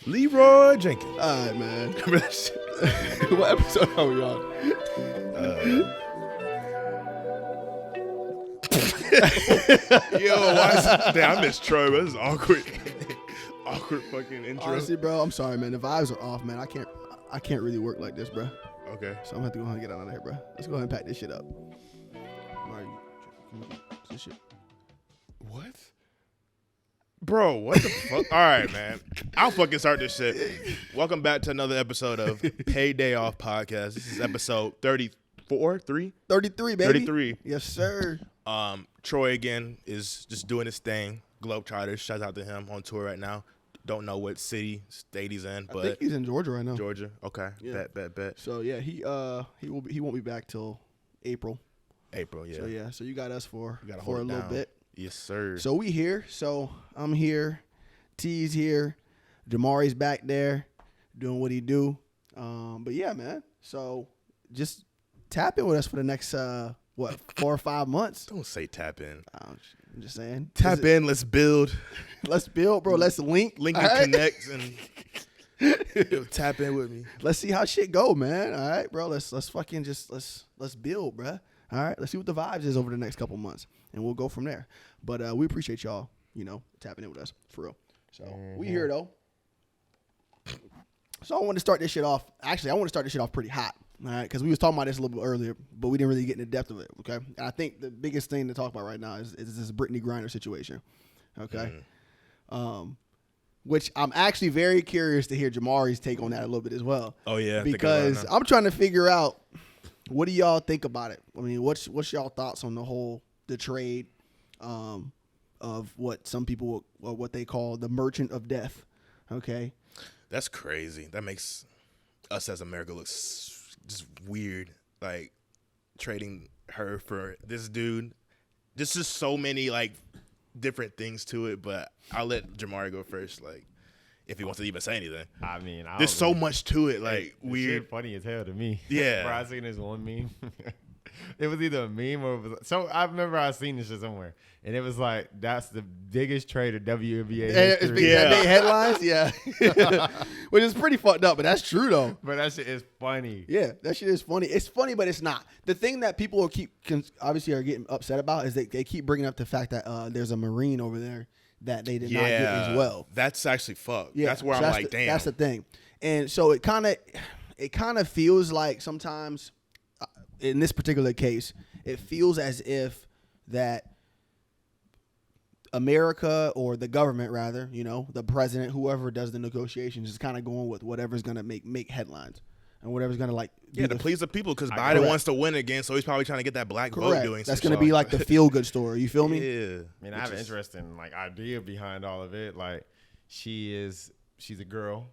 Leroy Jenkins. All right, man. What episode are we on? Damn, I miss Troy, but this is awkward. Awkward fucking intro. Honestly, bro, I'm sorry, man. The vibes are off, man. I can't really work like this, bro. Okay. So I'm gonna have to go ahead and get out of here, bro. Let's go ahead and pack this shit up. This shit. What? Bro, what the fuck? All right, man. I'll fucking start this shit. Welcome back to another episode of Payday Off Podcast. This is episode 34, 3? 33, baby. 33. Yes, sir. Troy again is just doing his thing. Globetrotters, shout out to him, on tour right now. Don't know what state he's in, but I think he's in Georgia right now. Georgia. Okay. Yeah. Bet. So yeah, he won't be back till April. April, yeah. So you got us for You gotta a hold it little down. bit. Yes, sir. So we here. So I'm here. T's here. Jamari's back there doing what he do. But yeah, man. So just tap in with us for the next 4 or 5 months. Don't say tap in. I'm just saying. Tap in. Let's build. Let's build, bro. Let's link. Link all and right? connect and tap in with me. Let's see how shit go, man. All right, bro. Let's fucking just let's build, bro. All right. Let's see what the vibes is over the next couple months, and we'll go from there. But we appreciate y'all, tapping in with us for real. So we here though. So I want to start this shit off. Actually, I want to start this shit off pretty hot. All right, because we was talking about this a little bit earlier, but we didn't really get in the depth of it. Okay, and I think the biggest thing to talk about right now is this Brittney Griner situation. Okay, which I'm actually very curious to hear Jamari's take on that a little bit as well. Oh yeah, because I'm trying to figure out, what do y'all think about it? I mean, what's y'all thoughts on the trade of what some people what they call the merchant of death? Okay, that's crazy. That makes us as America look just weird, like trading her for this dude. There's just so many like different things to it, but I'll let Jamari go first, like if he wants to even say anything. I mean, there's so much to it, like weird. Shit funny as hell to me. Yeah. Bro, I seen this one meme. It was either a meme or it was so. I remember I seen this shit somewhere, and it was like that's the biggest trade of WNBA history. That big headlines, yeah, which is pretty fucked up, but that's true though. But that shit is funny. Yeah, that shit is funny. It's funny, but it's not. The thing that people will obviously are getting upset about is they keep bringing up the fact that there's a Marine over there that they did not get as well. That's actually fucked. Yeah, that's where so I'm like, damn. That's the thing, and so it kind of feels like sometimes. In this particular case, it feels as if that America or the government, rather, the president, whoever does the negotiations, is kind of going with whatever's going to make headlines and whatever's going to to please the people, because Biden wants to win again, so he's probably trying to get that black vote doing. That's going to be like the feel good story. You feel me? Yeah. I mean, I have an interesting idea behind all of it. Like, she's a girl.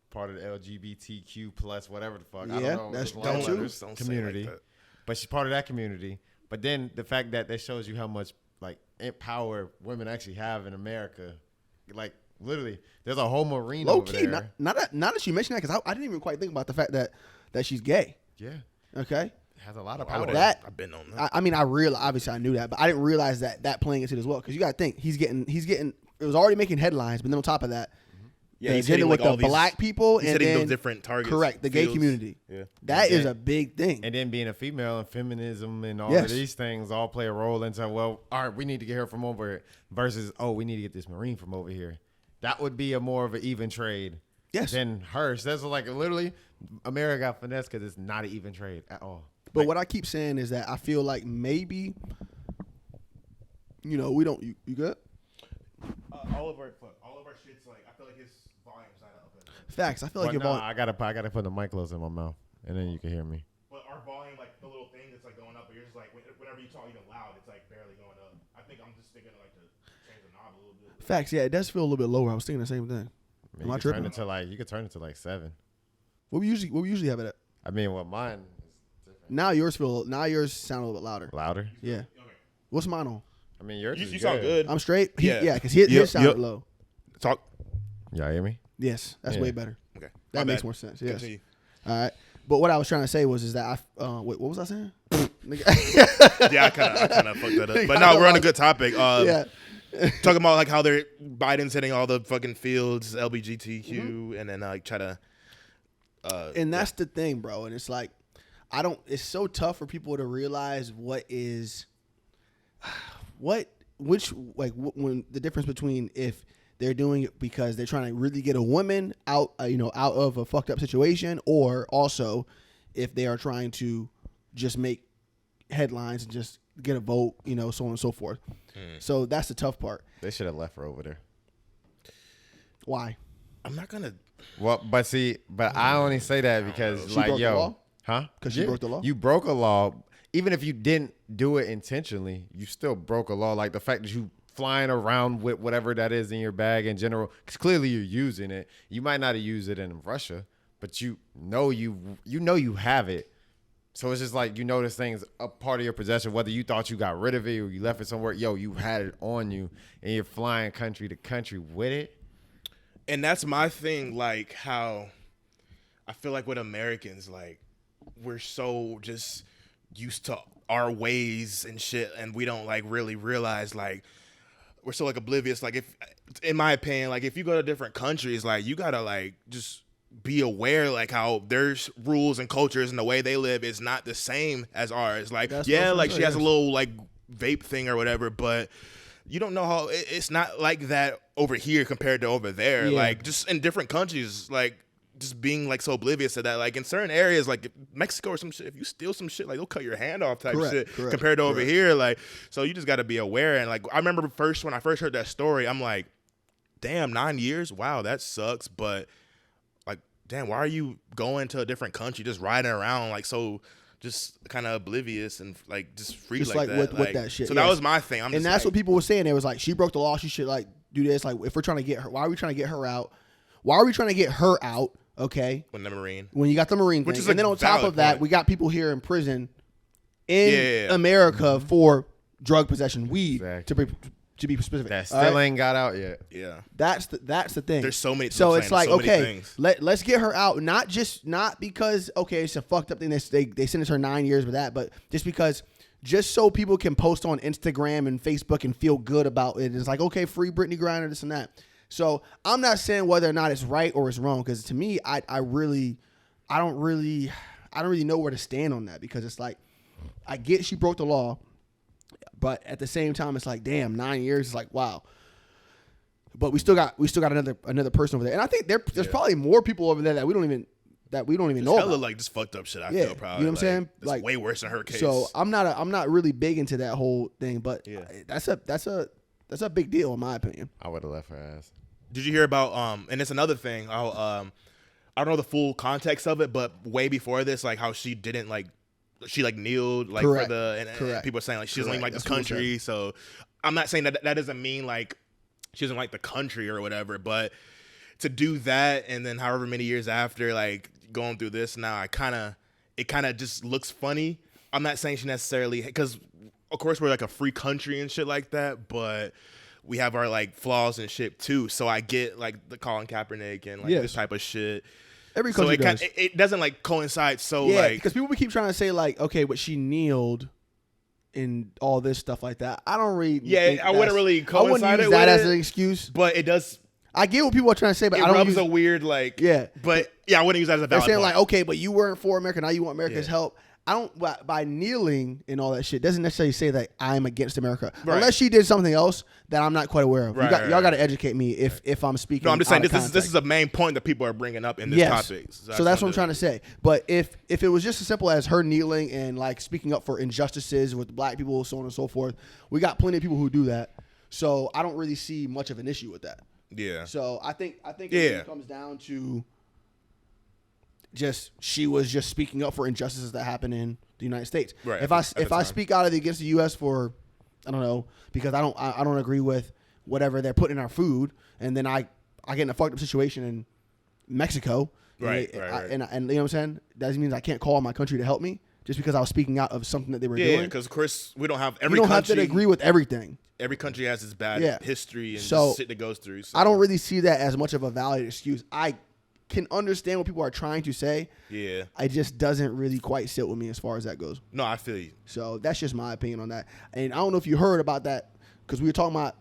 Part of the LGBTQ plus whatever the fuck. Yeah, I don't know. that's true. Don't community. like that. But she's part of that community. But then the fact that shows you how much power women actually have in America. Like literally, there's a whole Marine low over key. there. Not that you mentioned that, because I didn't even quite think about the fact that she's gay. Yeah. Okay. Has a lot of power. I've been on that. I mean, obviously I knew that, but I didn't realize that playing into it as well. Because you got to think he's getting. It was already making headlines, but then on top of that. Yeah, he's hitting with the black people he's and hitting then those different targets. Correct, the gay community. Yeah, that is a big thing. And then being a female and feminism and all of these things all play a role into, well, all right, we need to get her from over here versus, oh, we need to get this Marine from over here. That would be a more of an even trade than hers. That's like literally America got finesse because it's not an even trade at all. But what I keep saying is that I feel like maybe, we don't. You good? All of our shit's like, I feel like his volume's not up. Facts. I feel like your volume. I gotta put the mic close in my mouth, and then you can hear me. But our volume, like the little thing that's like going up, but you're just like, whenever you talk even loud, it's like barely going up. I think I'm just thinking like to change the knob a little bit. Facts. Yeah, it does feel a little bit lower. I was thinking the same thing. Am I tripping? You could turn it to like 7. What we usually have it at? I mean, mine is different. Now yours sound a little bit louder. Louder? Yeah. Okay. What's mine on? I mean, yours You sound good. I'm straight. Yeah, because his sounded low. Talk. Y'all hear me? Yes, that's way better. Okay. That makes more sense. Yes. Continue. All right. But what I was trying to say is that wait, what was I saying? Yeah, I kind of fucked that up. But no, we're on a good topic. Yeah. talking about like how Biden's hitting all the fucking fields, LGBTQ, and then like try to. And that's the thing, bro. And it's like, it's so tough for people to realize when the difference between if they're doing it because they're trying to really get a woman out of a fucked up situation, or also if they are trying to just make headlines and just get a vote, so on and so forth. So that's the tough part. They should have left her over there. Why? I'm not gonna. Well, but I only say that because She like, broke the law? huh? Because she broke the law? You broke a law. Even if you didn't do it intentionally, you still broke a law. Like the fact that you flying around with whatever that is in your bag in general, because clearly you're using it. You might not have used it in Russia, but you know you have it. So it's just like, this thing's a part of your possession, whether you thought you got rid of it or you left it somewhere. You had it on you, and you're flying country to country with it. And that's my thing, like how I feel like with Americans, like we're so just used to our ways and shit, and we don't like really realize, like we're so like oblivious. Like if, in my opinion, like if you go to different countries, like you gotta like just be aware, like how their rules and cultures and the way they live is not the same as ours. Like she has a little like vape thing or whatever, but you don't know how it's not like that over here compared to over there. Yeah. Like just in different countries, like just being like so oblivious to that. Like in certain areas, like Mexico or some shit, if you steal some shit, like they'll cut your hand off type shit compared to over here. Like, so you just got to be aware. And like, I remember when I first heard that story, I'm like, damn, 9 years. Wow. That sucks. But like, damn, why are you going to a different country, just riding around like so just kind of oblivious and like just free just like that. With that shit. So that was my thing. And that's what people were saying. It was like, she broke the law. She should like do this. Like if we're trying to get her, why are we trying to get her out? Why are we trying to get her out? Okay. When the Marine. When you got the Marine thing. And then on top of that, we got people here in prison in America for drug possession, weed, to be specific. That still ain't got out yet. Yeah. That's the thing. There's so many. So it's like, okay, let's get her out. Not because, okay, it's a fucked up thing. They sentenced her 9 years with that, but just so people can post on Instagram and Facebook and feel good about it. It's like, okay, free Brittney Griner, this and that. So I'm not saying whether or not it's right or it's wrong, because to me, I don't really know where to stand on that, because it's like, I get she broke the law, but at the same time, it's like, damn, 9 years is like, wow. But we still got another person over there, and I think there's probably more people over there that we don't even know about. Like just fucked up shit. I feel probably. You know what I'm saying? Like way worse than her case. So I'm not really big into that whole thing, but that's a big deal in my opinion. I would have left her ass. Did you hear about and it's another thing? I don't know the full context of it, but way before this, like how she didn't like. She like kneeled like for the and people are saying like she doesn't like the country. So I'm not saying that doesn't mean like she doesn't like the country or whatever, but to do that and then however many years after like going through this now, it kind of just looks funny. I'm not saying she necessarily, because of course we're like a free country and shit like that, but we have our like flaws and shit too. So I get like the Colin Kaepernick and like this type of shit. Every country does. It doesn't like coincide. So like, because people keep trying to say like, okay, but she kneeled and all this stuff like that. I don't really. Yeah, I wouldn't really coincide. I wouldn't use that as an excuse. But it does. I get what people are trying to say, but I don't. It rubs a weird like. Yeah. But I wouldn't use that as a valid. They're saying like, okay, but you weren't for America, now you want America's help. I don't, by kneeling and all that shit doesn't necessarily say that I'm against America. Right. Unless she did something else that I'm not quite aware of. Y'all got to educate me if I'm speaking. No, I'm just saying this is a main point that people are bringing up in this topic. So that's what I'm trying to say. But if it was just as simple as her kneeling and like speaking up for injustices with black people, so on and so forth, we got plenty of people who do that. So I don't really see much of an issue with that. Yeah. So I think it comes down to she was just speaking up for injustices that happen in the United States. Right. If I speak out against the U.S. for, I don't know, because I don't agree with whatever they're putting in our food, and then I get in a fucked up situation in Mexico, right. And you know what I'm saying? That means I can't call my country to help me just because I was speaking out of something that they were doing. Yeah, because of course we don't have have to agree with everything. Every country has its bad history and just shit that goes through. So. I don't really see that as much of a valid excuse. I can understand what people are trying to say. Yeah. It just doesn't really quite sit with me as far as that goes. No, I feel you. So that's just my opinion on that. And I don't know if you heard about that, because we were talking about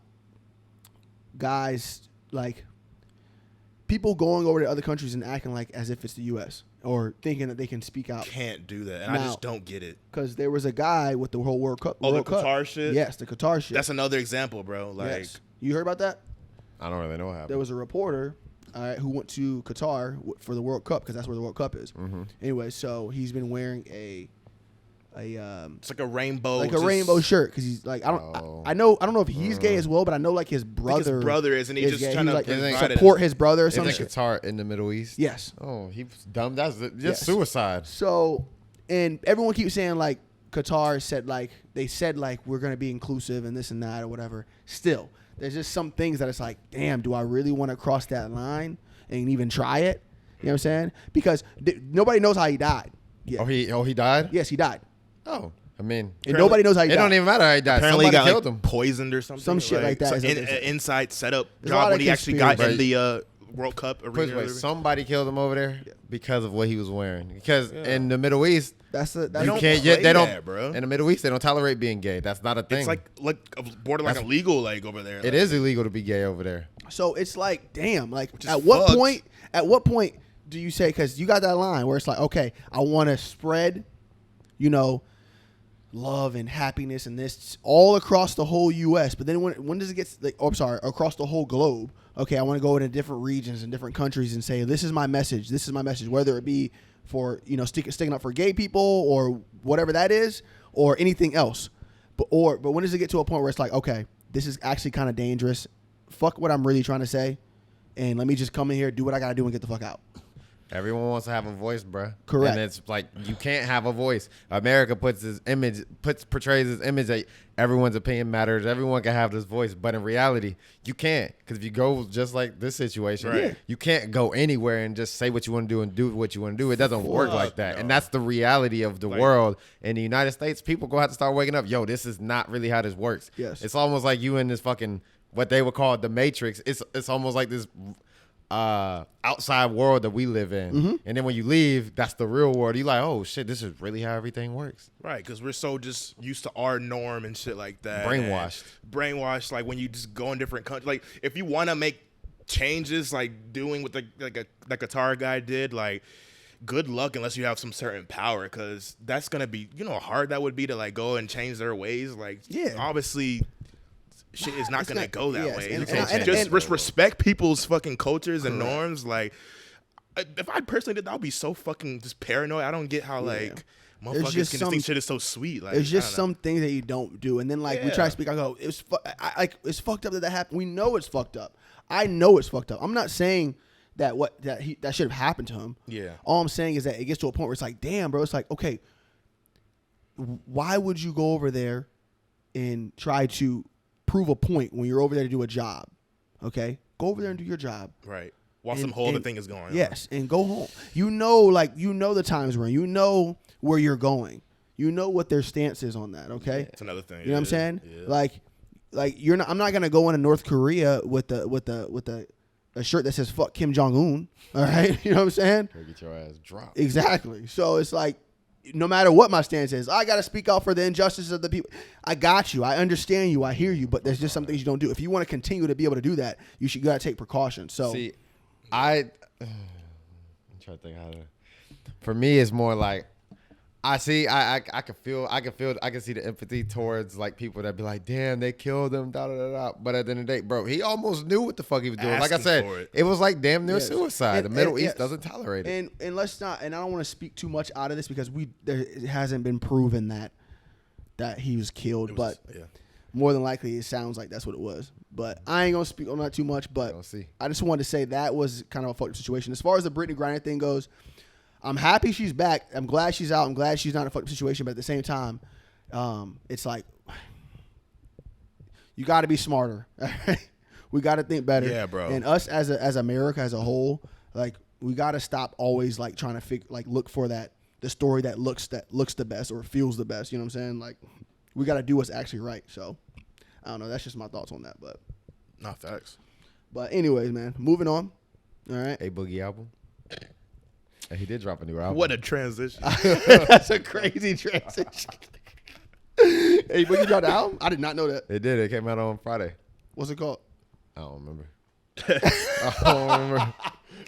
guys like people going over to other countries and acting like as if it's the U.S. or thinking that they can speak out. Can't do that, and I just don't get it. Because there was a guy with the whole World Cup. Oh, the Qatar shit. Yes, the Qatar shit. That's another example, bro. Like, yes. You heard about that? I don't really know what happened. There was a reporter who went to Qatar for the World Cup because that's where the World Cup is. Mm-hmm. Anyway, so he's been wearing it's like a rainbow, rainbow shirt because he's like I don't know if he's gay as well, but I know like his brother. His brother is, and he's just trying to like, support his brother or something. Isn't Qatar in the Middle East? Yes. Oh, he was dumb. That's just suicide. So, and everyone keeps saying like Qatar said like they said like we're gonna be inclusive and this and that or whatever. Still, there's just some things that it's like, damn, do I really want to cross that line and even try it? You know what I'm saying? Because nobody knows how he died. Yeah. Oh, he died? Yes, he died. Oh, I mean, and nobody knows how he died. It don't even matter how he died. Apparently, somebody he got killed him, poisoned or something. Some shit like that. So inside setup There's job when he actually got in the World Cup arena. Wait, somebody killed him over there because of what he was wearing. Because in the Middle East, they don't, bro. In the Middle East, they don't tolerate being gay. That's not a thing. It's like borderline illegal, like over there. It is illegal to be gay over there. So it's like, damn, like at what point do you say, because you got that line where it's like, okay, I want to spread, love and happiness and this all across the whole U.S. But then when does it get like, across the whole globe? Okay, I want to go into different regions and different countries and say, this is my message. This is my message, whether it be for, sticking up for gay people or whatever that is or anything else. But when does it get to a point where it's like, okay, this is actually kind of dangerous. Fuck what I'm really trying to say. And let me just come in here, do what I got to do and get the fuck out. Everyone wants to have a voice, bro. Correct. And it's like you can't have a voice. America portrays this image that everyone's opinion matters. Everyone can have this voice, but in reality, you can't. Because if you go just like this situation, you can't go anywhere and just say what you want to do and do what you want to do. It doesn't work like that. No. And that's the reality of the world. In the United States, people go have to start waking up. Yo, this is not really how this works. Yes. It's almost like you in this fucking what they would call the Matrix. It's almost like this outside world that we live in. Mm-hmm. And then when you leave, that's the real world. You're like, oh shit, this is really how everything works. Right, because we're so just used to our norm and shit like that. Brainwashed. Like when you just go in different countries. Like if you want to make changes, like doing what the Qatar guy did, like good luck unless you have some certain power, because that's gonna be, how hard that would be to like go and change their ways. Like obviously shit is not going to go that way. And respect people's fucking cultures and norms. Like, if I personally did that, I'd be so fucking just paranoid. I don't get how, like, motherfuckers can think shit is so sweet. Like, it's just some things that you don't do. And then, like, we try to speak, I go, it's fucked up that happened. We know it's fucked up. I know it's fucked up. I'm not saying that that should have happened to him. Yeah. All I'm saying is that it gets to a point where it's like, damn, bro. It's like, okay, why would you go over there and try to prove a point when you're over there to do a job? Okay, go over there and do your job. Right. While some whole other thing is going on. Yes, and go home. The times we're in. You know where you're going. You know what their stance is on that. Okay. It's another thing. You know what I'm saying? Yeah. Like you're not. I'm not gonna go into North Korea with a shirt that says "fuck Kim Jong Un." All right. You know what I'm saying? Get your ass dropped. Exactly. So it's like, no matter what my stance is, I got to speak out for the injustices of the people. I got you. I understand you. I hear you. But there's just some things you don't do. If you want to continue to be able to do that, you got to take precautions. So, see, I'm trying to think how to. For me, it's more like I see. I can see the empathy towards like people that be like, damn, they killed him. Da da da da. But at the end of the day, bro, he almost knew what the fuck he was doing. Like I said, it was like damn near suicide. The Middle East doesn't tolerate it. And let's not. And I don't want to speak too much out of this because it hasn't been proven that he was killed. But more than likely, it sounds like that's what it was. But I ain't gonna speak on that too much. But I just wanted to say that was kind of a fucked up situation. As far as the Brittney Griner thing goes, I'm happy she's back. I'm glad she's out. I'm glad she's not in a fucked up situation. But at the same time, it's like you got to be smarter. We got to think better. Yeah, bro. And us as America as a whole, like we got to stop always like trying to look for the story that looks the best or feels the best. You know what I'm saying? Like we got to do what's actually right. So I don't know. That's just my thoughts on that. But not facts. But anyways, man, moving on. All right. A Boogie Album. He did drop a new album. What a transition. That's a crazy transition. Hey, Boogie dropped the album? I did not know that. It did. It came out on Friday. What's it called? I don't remember.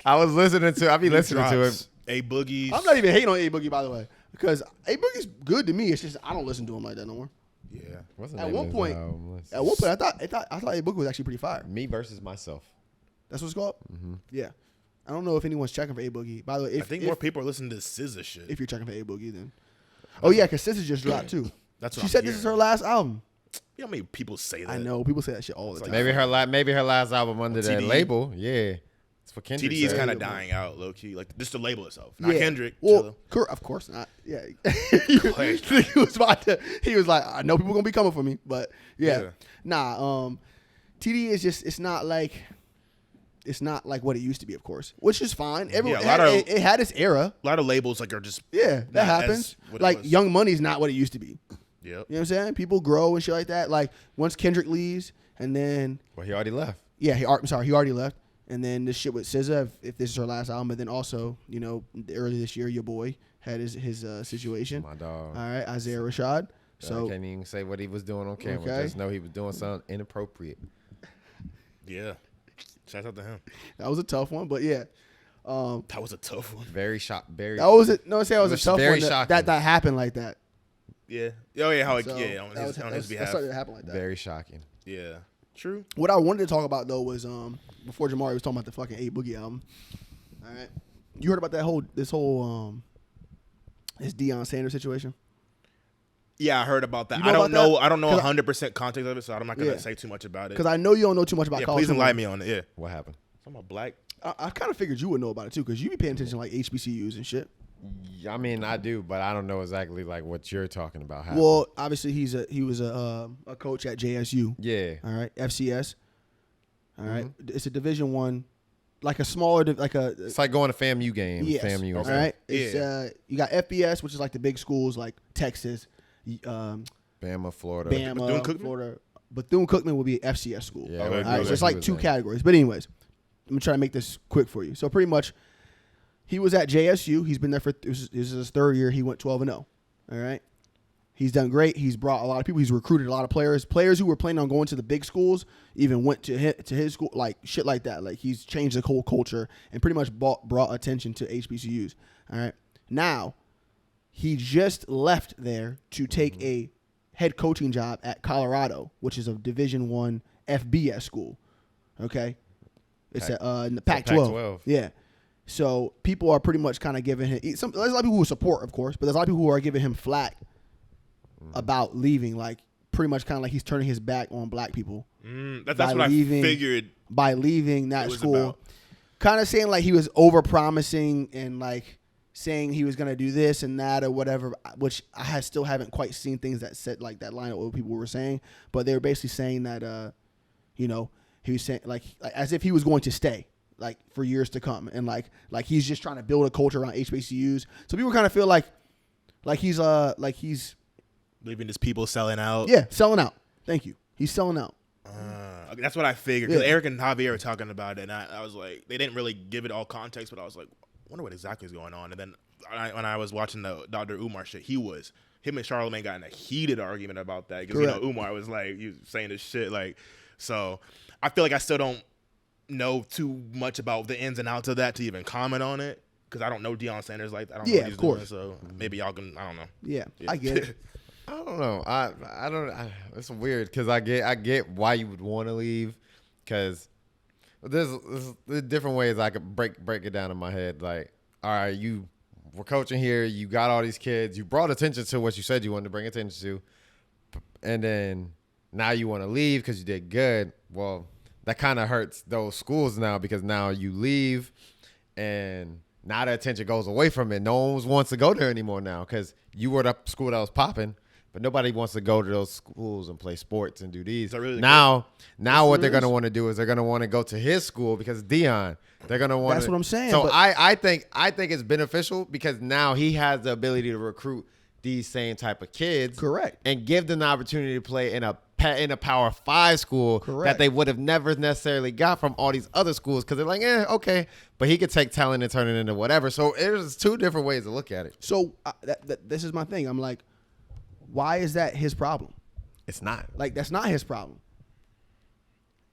I was listening to. I be listening to it. A Boogie's. I'm not even hating on A Boogie, by the way, because A Boogie's good to me. It's just I don't listen to him like that no more. Yeah. At one point, I thought A Boogie was actually pretty fire. Me versus myself. That's what it's called. Mm-hmm. Yeah. I don't know if anyone's checking for A Boogie. By the way, I think more people are listening to SZA shit. If you're checking for A Boogie, then. Oh yeah, because SZA just dropped too. That's what she said. This is her last album. You know how many people say that? I know people say that shit all the time. Maybe her last album under that label. Yeah, it's for Kendrick. TDE is kind of dying out, low key. Like just the label itself, not Kendrick. Well, of course not. Yeah, he was like, I know people gonna be coming for me, but yeah. Nah. TDE is just. It's not like what it used to be, of course, which is fine. Everyone, it had its era. A lot of labels like are just that happens. Like Young Money's not what it used to be. Yep. You know what I'm saying? People grow and shit like that. Like once Kendrick leaves, and then he already left. Yeah, he already left. And then this shit with SZA, if this is her last album, and then also, earlier this year, your boy had his situation. My dog. All right, Isaiah Rashad. So I can't even say what he was doing on camera. Okay. Just know he was doing something inappropriate. Yeah. Shout out to him. That was a tough one, but yeah. That was a tough one. Very shocked. Very. That was it. No, say that was a tough very one. Shocking. That happened like that. Yeah. Oh yeah. How? So yeah. On his behalf. That started to happen like that. Very shocking. Yeah. True. What I wanted to talk about though was before Jamari was talking about the fucking A Boogie album. All right. You heard about this whole Deion Sanders situation? Yeah, I heard about that. You know I don't know 100% context of it, so I'm not gonna say too much about it. Because I know you don't know too much about college. Please enlighten me on it. Yeah. What happened? Something about Black. I kind of figured you would know about it too, because you be paying attention to like HBCUs and shit. I mean, I do, but I don't know exactly like what you're talking about. Well, obviously he was a coach at JSU. Yeah. All right, FCS. All right, it's a Division I, like a smaller, It's like going to FAMU games. Yes. FAMU. All right. It's you got FBS, which is like the big schools like Texas, Bama, Florida. Florida. Bethune-Cookman will be an FCS school. Yeah. All right, so it's like two categories. But anyways, I'm gonna try to make this quick for you. So pretty much, he was at JSU. He's been there for this is his third year. He went 12-0. All right. He's done great. He's brought a lot of people. He's recruited a lot of players. Players who were planning on going to the big schools even went to his school, like shit like that. Like he's changed the whole culture and pretty much brought attention to HBCUs. All right. Now, he just left there to take a head coaching job at Colorado, which is a Division I FBS school. Okay. It's in the Pac-12. Yeah. So people are pretty much kind of giving him there's a lot of people who support, of course, but there's a lot of people who are giving him flack about leaving, like pretty much kind of like he's turning his back on black people. That's what I figured. By leaving that school, kind of saying like he was over promising and like saying he was going to do this and that or whatever, which I still haven't quite seen things that said like that line of what people were saying, but they were basically saying that, he was saying like as if he was going to stay like for years to come. And like he's just trying to build a culture around HBCUs. So people kind of feel like he's leaving his people selling out. Yeah, selling out. Thank you. He's selling out. That's what I figured. Because Eric and Javier were talking about it, and I was like, they didn't really give it all context, but I was like, I wonder what exactly is going on. And then when I was watching the Dr. Umar shit, him and Charlamagne got in a heated argument about that. Because, Umar was like, you saying this shit. Like, so I feel like I still don't know too much about the ins and outs of that to even comment on it. Because I don't know Deion Sanders like that. I don't know what he's doing, so maybe y'all can, I don't know. Yeah. I get it. I don't know. I don't. It's weird because I get why you would want to leave, because there's different ways I could break it down in my head. Like, all right, you were coaching here, you got all these kids, you brought attention to what you said you wanted to bring attention to, and then now you want to leave because you did good. Well, that kind of hurts those schools now, because now you leave and now the attention goes away from it. No one wants to go there anymore now because you were the school that was popping. But nobody wants to go to those schools and play sports and do these. Really now what they're going to want to do is they're going to want to go to his school because Deion. They're going to want. That's what I'm saying. So I think it's beneficial because now he has the ability to recruit these same type of kids. Correct. And give them the opportunity to play in a Power 5 school. Correct. That they would have never necessarily got from all these other schools, because they're like, okay. But he could take talent and turn it into whatever. So there's two different ways to look at it. So this is my thing. I'm like, why is that his problem? It's not. Like, that's not his problem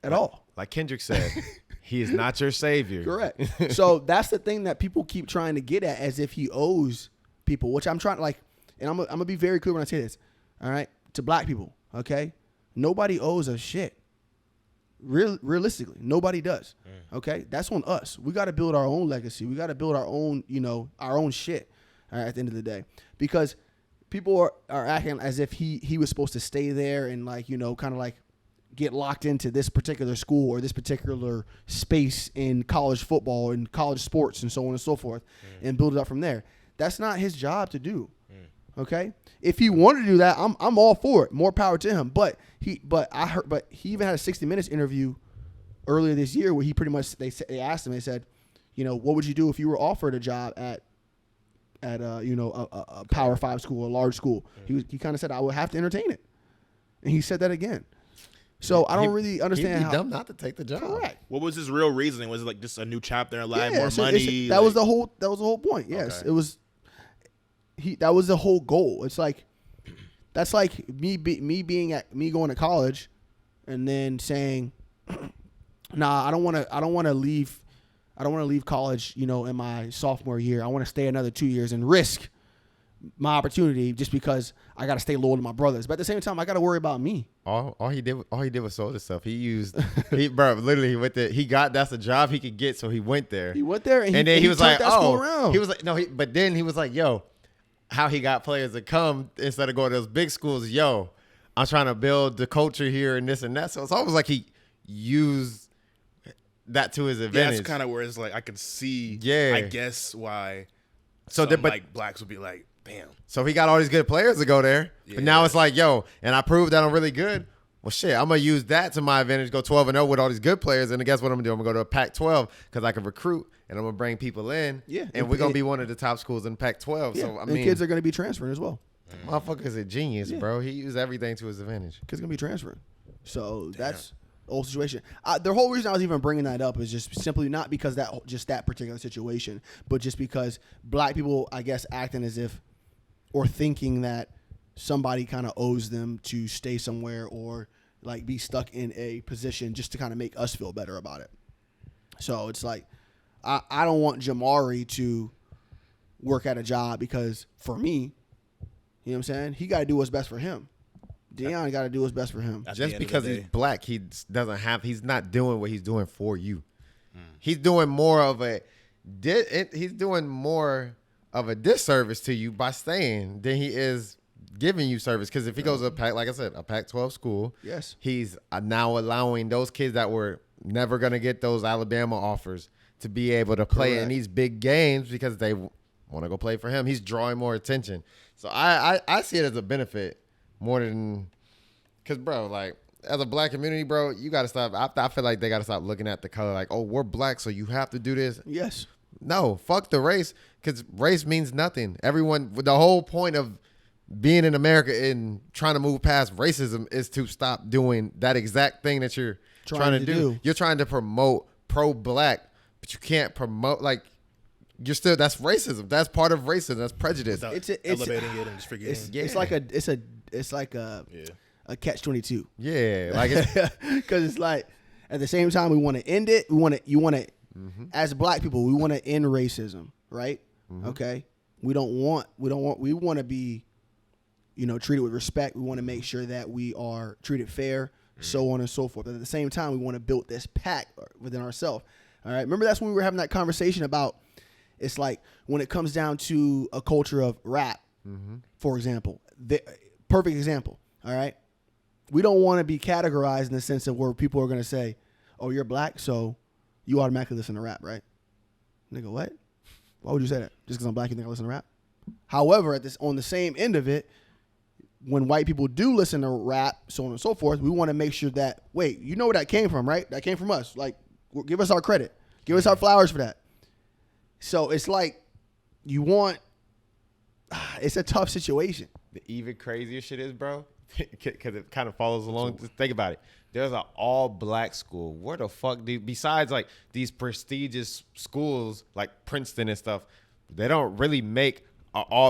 at all. like Kendrick said, he is not your savior. Correct. So that's the thing that people keep trying to get at, as if he owes people, which I'm trying to like, and I'm gonna be very clear when I say this. All right, to black people, okay, nobody owes us shit. Realistically, nobody does. Okay, that's on us. We got to build our own legacy. We got to build our own, our own shit. All right, at the end of the day, because people are acting as if he was supposed to stay there and like kind of like get locked into this particular school or this particular space in college football and college sports and so on and so forth, and build it up from there. That's not his job to do. Okay, if he wanted to do that, I'm all for it. More power to him. But he even had a 60 Minutes interview earlier this year where he pretty much they asked him. They said, what would you do if you were offered a job at a Power 5 school, a large school? He kind of said, I would have to entertain it, and he said that again. So I don't really understand how dumb not to take the job. Correct. What was his real reasoning? Was it like just a new chapter in life, more money? That was the whole point. Yes, okay. It was. That was the whole goal. It's like that's like me going to college, and then saying, "Nah, I don't want to leave college. In my sophomore year, I want to stay another 2 years and risk my opportunity just because I got to stay loyal to my brothers. But at the same time, I got to worry about me." All he did was sold his stuff. Literally he went there. That's a job he could get, so he went there. He went there, and then he was like, "Oh," he was like, "No," but then he was like, "Yo." How he got players to come instead of going to those big schools. Yo, I'm trying to build the culture here and this and that. So it's almost like he used that to his advantage. That's kind of where it's like I could see. Yeah, I guess why. So like blacks would be like, damn. So he got all these good players to go there, but now it's like, yo, and I proved that I'm really good. Well, shit, I'm gonna use that to my advantage. Go 12-0 with all these good players, and guess what I'm gonna do? I'm gonna go to a Pac-12 because I can recruit. And I'm going to bring people in. Yeah. And we're going to be one of the top schools in Pac-12. Yeah. So, kids are going to be transferring as well. Motherfucker's a genius, bro. He used everything to his advantage. Kids are going to be transferring. So that's the whole situation. The whole reason I was even bringing that up is just simply not because that particular situation, but just because black people, I guess, acting as if or thinking that somebody kind of owes them to stay somewhere or like be stuck in a position just to kind of make us feel better about it. So it's like, I don't want Jamari to work at a job because for me, you know what I'm saying? He got to do what's best for him. Deion got to do what's best for him. Just because he's black, he's not doing what he's doing for you. He's doing more of a disservice to you by staying than he is giving you service. Because if he goes to a Pac-12 school, yes, he's now allowing those kids that were never going to get those Alabama offers to be able to play in these big games because they want to go play for him. He's drawing more attention. So I see it as a benefit more than because, bro, like as a black community, bro, you got to stop. I feel like they got to stop looking at the color like, oh, we're black, so you have to do this. Yes. No, fuck the race because race means nothing. The whole point of being in America and trying to move past racism is to stop doing that exact thing that you're trying to do. You're trying to promote pro-black. But you can't promote that's racism. That's part of racism. That's prejudice. It's elevating it and just forgetting. It's like a catch-22. Yeah, like because it's like at the same time we want to end it. As black people we want to end racism, right? Okay, we want to be treated with respect. We want to make sure that we are treated fair, so on and so forth. But at the same time we want to build this pact within ourselves. All right. Remember that's when we were having that conversation about it's like when it comes down to a culture of rap, for example, perfect example. All right. We don't want to be categorized in the sense of where people are going to say, oh, you're black, so you automatically listen to rap, right? Nigga, what? Why would you say that? Just because I'm black, you think I listen to rap? However, on the same end of it, when white people do listen to rap, so on and so forth, we want to make sure that, wait, you know where that came from, right? That came from us. Like, give us our credit. Give us our flowers for that. So it's like it's a tough situation. The even crazier shit is, bro, because it kind of follows along. Just think about it. There's an all-black school. Where the fuck besides like these prestigious schools like Princeton and stuff, they don't really make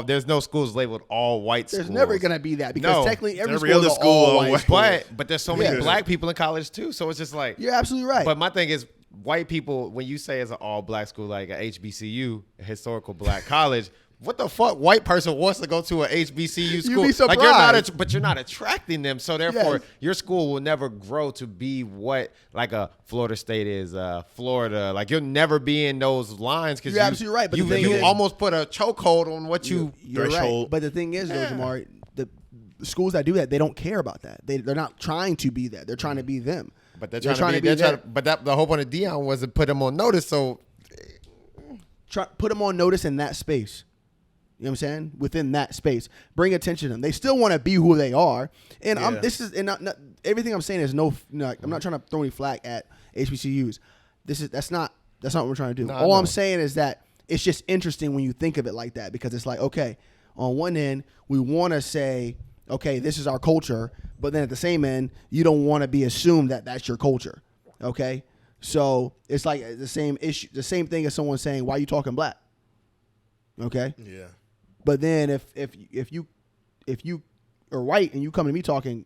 there's no schools labeled all white schools. There's never gonna be that because technically every other school is all white. But there's so many black people in college too. So it's just like you're absolutely right. But my thing is, white people, when you say it's an all black school like a HBCU, a historical black college. What the fuck? White person wants to go to a HBCU school. You'd be surprised. Like but you're not attracting them. So therefore, your school will never grow to be what like a Florida State is, Florida. Like you'll never be in those lines because you're absolutely right. But you almost put a chokehold on what you're threshold. Right. But the thing is, though, Jamari, the schools that do that, they don't care about that. They're not trying to be that. They're trying to be them. But they're trying to be them. But the whole point of Deion was to put them on notice. So put them on notice in that space. You know what I'm saying? Within that space, bring attention to them. They still want to be who they are, and not everything I'm saying is I'm not trying to throw any flack at HBCUs. That's not what we're trying to do. All I'm saying is that it's just interesting when you think of it like that because it's like, okay, on one end we want to say, okay, this is our culture, but then at the same end you don't want to be assumed that that's your culture. Okay, so it's like the same issue, the same thing as someone saying, "Why are you talking black?" Okay. Yeah. But then if you are white and you come to me talking,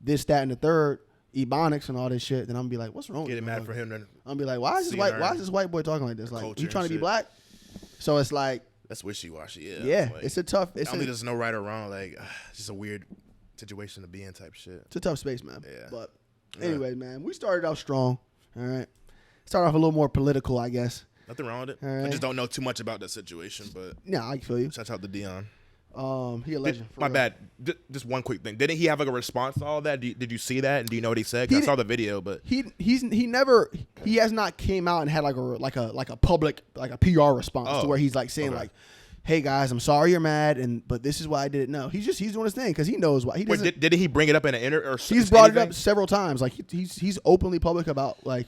this, that, and the third, ebonics and all this shit, then I'm gonna be like, what's wrong? Get it mad for him. Then I'm gonna be like, why is this white boy talking like this? Like, you trying to be black? So it's like that's wishy washy. Yeah. Yeah. Like, it's a tough. I don't think there's no right or wrong. Like, it's just a weird situation to be in, type shit. It's a tough space, man. Yeah. But anyway, man, we started out strong. All right. Started off a little more political, I guess. Nothing wrong with it. Right. I just don't know too much about the situation, but I feel you. shout out to Deion. He a legend. My bad. Just one quick thing. Didn't he have like a response to all that? Did you see that? And do you know what he said? 'Cause I saw the video, but he has not came out and had like a public like a PR response to where he's like saying like, hey guys, I'm sorry you're mad, but this is why I did it. No, he's doing his thing because he knows why. Did he bring it up in an interview? He's brought it up several times. Like he's openly public about like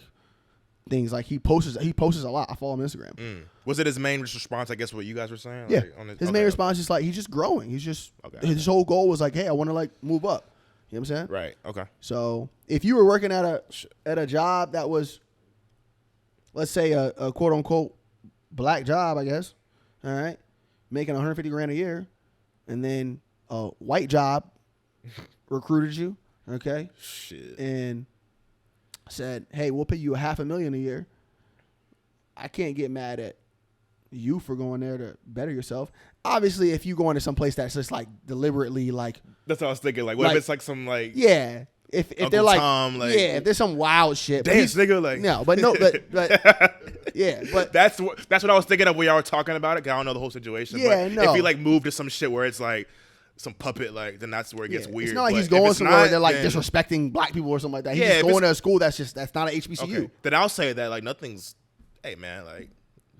things. Like he posts a lot. I follow him on Instagram. Was it his main response? I guess what you guys were saying. Yeah, like, his main response is like he's just growing. He's just his whole goal was like, hey, I want to like move up. You know what I'm saying? Right. Okay. So if you were working at a job that was, let's say a quote unquote black job, I guess, all right, making $150,000 a year, and then a white job recruited you, okay, and said, hey, we'll pay you $500,000 a year. I can't get mad at you for going there to better yourself. Obviously, if you go into some place that's just like deliberately like, that's what I was thinking. Like, what if it's like some like if they're like, Tom, like if there's some wild shit, dance nigga, like but that's what I was thinking of when y'all were talking about it. 'Cause I don't know the whole situation. If he like moved to some shit where it's like some puppet, like then that's where it gets weird. It's not like he's going somewhere where they're like disrespecting black people or something like that. He's just going to a school that's not an HBCU. Okay. Then I'll say that like nothing's. Hey man, like.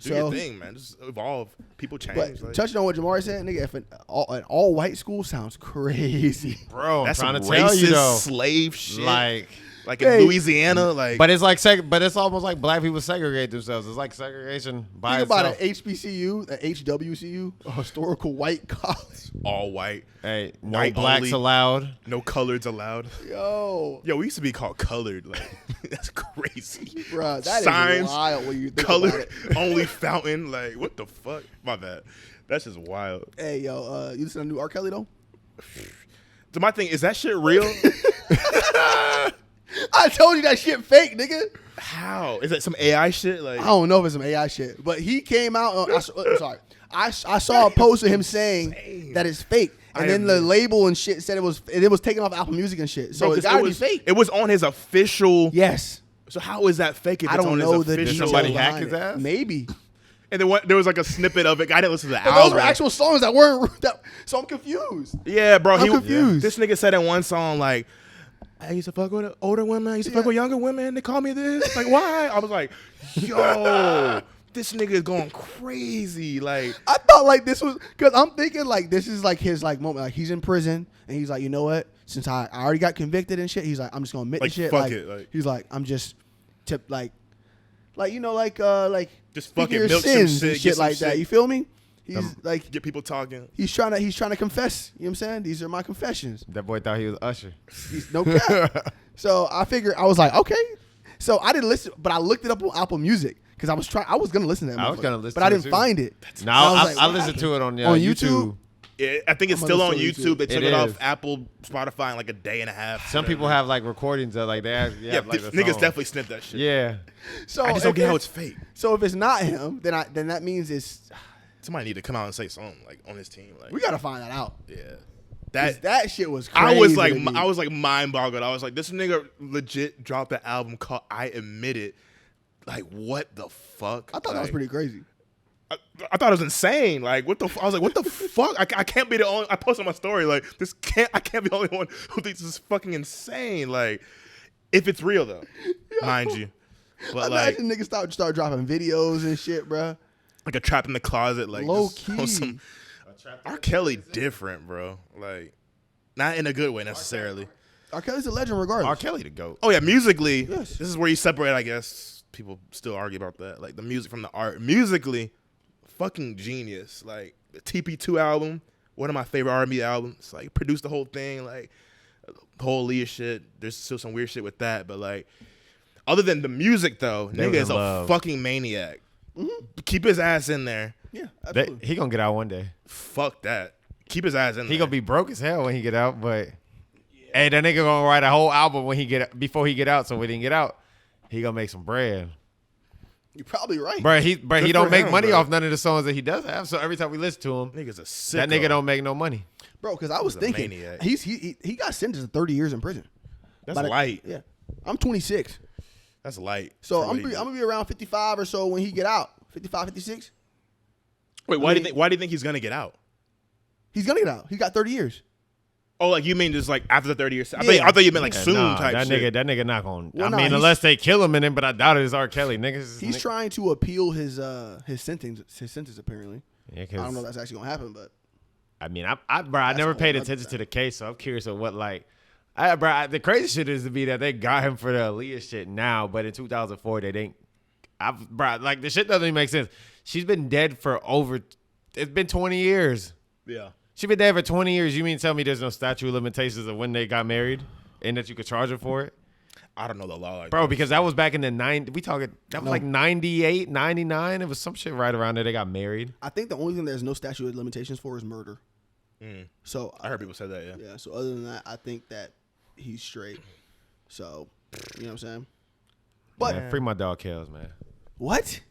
Do your thing, man. Just evolve. People change. But like, touching on what Jamari said, nigga, if an all white school sounds crazy, bro. That's I'm trying some to tell racist you though, slave shit. Like hey, in Louisiana, like. But it's almost like black people segregate themselves. It's like segregation by think itself. about an HBCU, an HWCU, a historical white college, all white. Hey, no white blacks only, allowed. No coloreds allowed. Yo, we used to be called colored. Like that's crazy, bro. That Signs, is wild when you think colored, about it. only fountain. Like what the fuck? My bad. That's just wild. Hey, yo, you listen to new R. Kelly though? So my thing is that shit real? I told you that shit fake, nigga. How? Is that some AI shit? Like I don't know if it's some AI shit, but he came out. I saw a post of him saying that it's fake, and then the label and shit said it was taken off Apple Music and shit. So it gotta be fake. It was on his official. Yes. So how is that fake? If I it's don't on know his the official? details Somebody hack behind his it. ass? Maybe. And then there was like a snippet of it. I didn't listen to the But album. those were actual songs that weren't. So I'm confused. Yeah, bro. I'm confused. This nigga said in one song like, I used to fuck with older women. I used to fuck with younger women. They call me this. Like, why? I was like, yo, this nigga is going crazy. Like, I thought like this was because I'm thinking like this is like his like moment. Like he's in prison and he's like, you know what? Since I already got convicted and shit, he's like, I'm just gonna admit like the shit. Fuck like, it. Like, he's like, I'm just like just fucking your milk sins some and shit, shit get like some that. shit. You feel me? He's like get people talking. he's trying to confess. You know what I'm saying? These are my confessions. That boy thought he was Usher. He's no cap. So I figured I was like, okay. So I didn't listen, but I looked it up on Apple Music because I was gonna listen to that. I was gonna listen, but I didn't find it. No, I listened to it on YouTube. I think it's still on YouTube. They took it off is. Apple, Spotify in like a day and a half. Some people have like recordings of like they have, like the niggas song. definitely snipped that shit. Yeah. So I just don't get how it's fake. So if it's not him, then that means it's somebody need to come out and say something like on his team. Like we gotta find that out. Yeah. That shit was crazy. I was like mind boggled. I was like, this nigga legit dropped an album called I Admit It. Like, what the fuck? I thought that was pretty crazy. I thought it was insane. Like, what the? I was like, what the fuck? I can't be the only. I posted my story like I can't be the only one who thinks this is fucking insane. Like, if it's real though, mind you. But imagine niggas start dropping videos and shit, bro. Like a Trapped in the Closet, like low key. R. Kelly different, bro. Like, not in a good way necessarily. R. Kelly's a legend regardless. R. Kelly the GOAT. Oh yeah, musically, yes. This is where you separate. I guess people still argue about that, like the music from the art. Musically, fucking genius. Like the TP2 album, one of my favorite R&B albums. Like produced the whole thing, like the whole Leah shit. There's still some weird shit with that, but like other than the music though, nigga is a fucking maniac. Mm-hmm. Keep his ass in there. Yeah, absolutely. He gonna get out one day. Fuck that. Keep his ass in there. He gonna be broke as hell when he get out, but hey, that nigga gonna write a whole album before he get out. So when he get out, he gonna make some bread. You're probably right, bro. He don't make money off none of the songs that he does have. So every time we listen to him, nigga's a sicko. That nigga don't make no money, bro. Because I was thinking he got sentenced to 30 years in prison. That's light. Yeah, I'm 26. That's light. So I'm gonna be around 55 or so when he get out. 55, 56. Wait, why do you think he's gonna get out? He's gonna get out. He got 30 years. Oh, like you mean just like after the 30 years? I thought you meant like soon type that shit. That nigga not gonna. Well, unless they kill him in it, but I doubt it is R. Kelly. He's trying to appeal his sentence apparently. Yeah, I don't know if that's actually gonna happen, but I mean, I never paid attention to the case, so I'm curious of what like. The crazy shit is to be that they got him for the Aaliyah shit now, but in 2004 they didn't. Like the shit doesn't even make sense. She's been dead for it's been 20 years. Yeah. She been dead for 20 years. You mean tell me there's no statute of limitations of when they got married and that you could charge her for it? I don't know the law like bro, because that was back in the 90s. That was like 98, 99. It was some shit right around there. They got married. I think the only thing there's no statute of limitations for is murder. So I heard people say that, yeah. So other than that, I think that he's straight. So, you know what I'm saying? But man, free my dog Kels, man. What?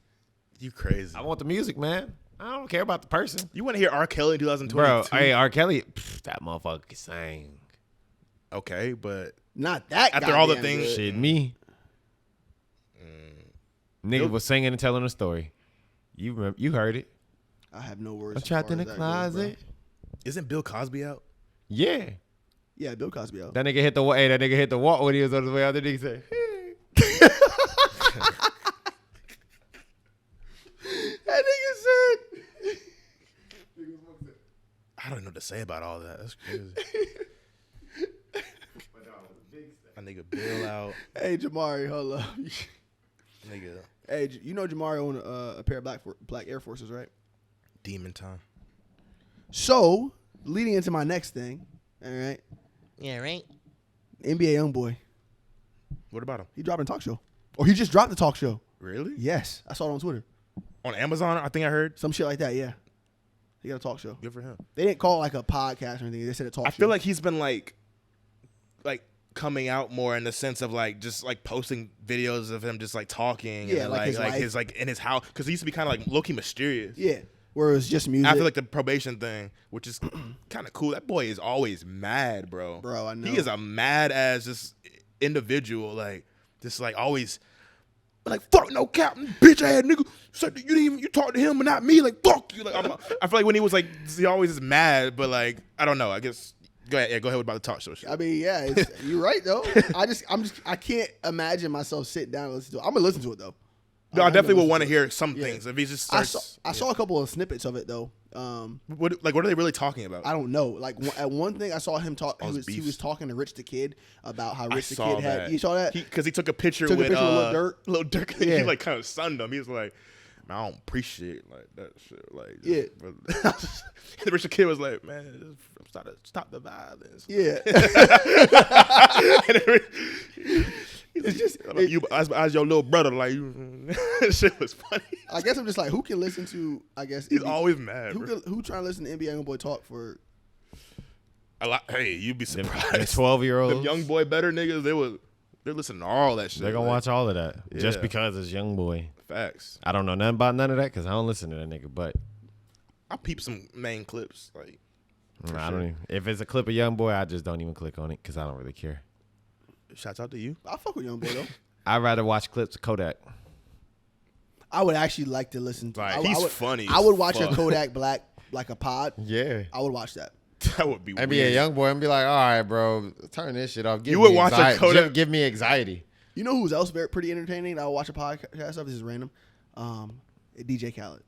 You crazy. I want the music, man. I don't care about the person. You want to hear R. Kelly in 2022? Bro, hey, R. Kelly, that motherfucker can sing. Okay, but not that after all the things. Good. Shit, me. Nigga was singing and telling a story. You heard it. I have no words. I'm trapped in the closet. Goes, isn't Bill Cosby out? Yeah. Yeah, Bill Cosby out. That nigga hit the wall. Hey, that nigga hit the wall when he was on his way out. The nigga said, that nigga said. I don't know what to say about all that. That's crazy. That nigga Bill out. Hey, Jamari, hold up. Nigga. Hey, you know Jamari owned a pair of black Air Forces, right? Demon time. So, leading into my next thing, all right? Yeah, right? NBA Youngboy. What about him? He dropped a talk show. Or he just dropped the talk show. Really? Yes. I saw it on Twitter. On Amazon, I think I heard. Some shit like that, yeah. He got a talk show. Good for him. They didn't call it like a podcast or anything. They said a talk show. I feel like he's been like coming out more in the sense of like just like posting videos of him just like talking. Yeah, and like his like in his house. Because he used to be kind of like low-key mysterious. Yeah. Where it was just music. After like the probation thing, which is kind of cool. That boy is always mad, bro. Bro, I know. He is a mad ass just individual. Like just like always like fuck no cap, bitch ass nigga. So you talk to him but not me. Like fuck you. Like I feel like when he was like he always is mad, but like I don't know. I guess go ahead. Yeah, go ahead about the talk show shit. I mean, yeah, you're right though. I can't imagine myself sitting down and listening to it. I'm gonna listen to it though. No, I definitely would want to hear some things. If he just starts, I saw a couple of snippets of it though. What are they really talking about? I don't know. Like at one thing, I saw him talk. He was talking to Rich the Kid about how Rich the Kid had. You saw that? Because he took a picture with Lil Durk. Lil Durk. Yeah. He like kind of sunned him. He was like, I don't appreciate like that shit. Like, Yeah. And the Richard Kid was like, man, stop the violence. Yeah. It's just like, you as your little brother, like shit was funny. I guess I'm just like, who can listen to? I guess he's always mad. Who trying to listen to NBA Youngboy talk for? A lot. Hey, you'd be surprised. 12-year-olds, them Youngboy better niggas. They're listening to all that shit. They're gonna watch all of that just because it's Youngboy. Facts. I don't know nothing about none of that because I don't listen to that nigga. But I peep some main clips. Like I don't even. If it's a clip of Youngboy, I just don't even click on it because I don't really care. Shouts out to you. I fuck with Youngboy though. I'd rather watch clips of Kodak. I would actually like to listen to. Like, he's funny. I would watch a Kodak Black like a pod. Yeah, I would watch that. That would be. I'd weird. be a Youngboy and be like, all right, bro, turn this shit off. You would watch a Kodak. Give me anxiety. You know who's else pretty entertaining that I would watch a podcast of? This is random. DJ Khaled.